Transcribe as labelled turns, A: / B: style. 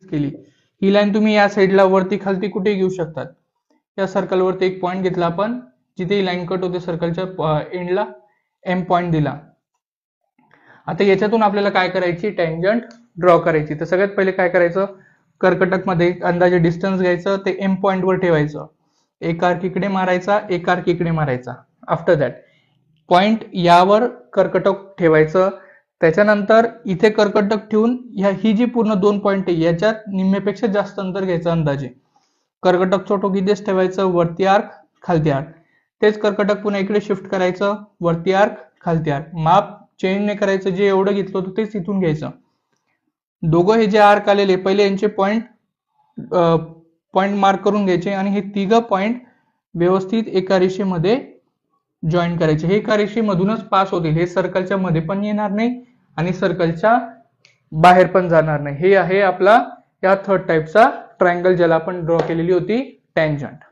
A: केली, ही लाईन तुम्ही या साईडला वरती खालती कुठे घेऊ शकतात. या सर्कलवरती एक पॉईंट घेतला आपण, जिथे ही लाईन कट होते सर्कलच्या एंडला, एम पॉईंट दिला. आता याच्यातून आपल्याला काय करायची, टँजंट ड्रॉ करायची. तर सगळ्यात पहिले काय करायचं, कर्कटक मध्ये अंदाजे डिस्टन्स घ्यायचं, ते एम पॉईंट वर ठेवायचं, एक आर्क इकडे मारायचा, एक आर्क इकडे मारायचा. आफ्टर दॅट पॉइंट यावर कर्कटक ठेवायचं. त्याच्यानंतर इथे कर्कटक ठेवून ही जी पूर्ण 2 पॉइंट आहे याच्यात निम्म्यापेक्षा जास्त अंतर घ्यायचं अंदाजे. कर्कटकचं टोक इथेच ठेवायचं, वरती आर्क खालती आर्क. तेच कर्कटक पुन्हा इकडे शिफ्ट करायचं, वरती आर्क खालती आर्क. माप चेंज नाही करायचं, जे एवढं घेतलं होतं तेच इथून घ्यायचं. दोघं हे जे आर्क आलेले पहिले यांचे पॉइंट मार्क करून घ्यायचे आणि हे तिघं पॉइंट व्यवस्थित एका रेषेमध्ये जॉईन करायचे. हे एका रेषेमधूनच पास होतील, हे सर्कलच्या मध्ये पण येणार नाही आणि सर्कलच्या बाहेर पण जाणार नाही. हे आहे आपला या थर्ड टाइपचा ट्रायंगल, ज्याला आपण ड्रॉ केलेली होती टँजंट.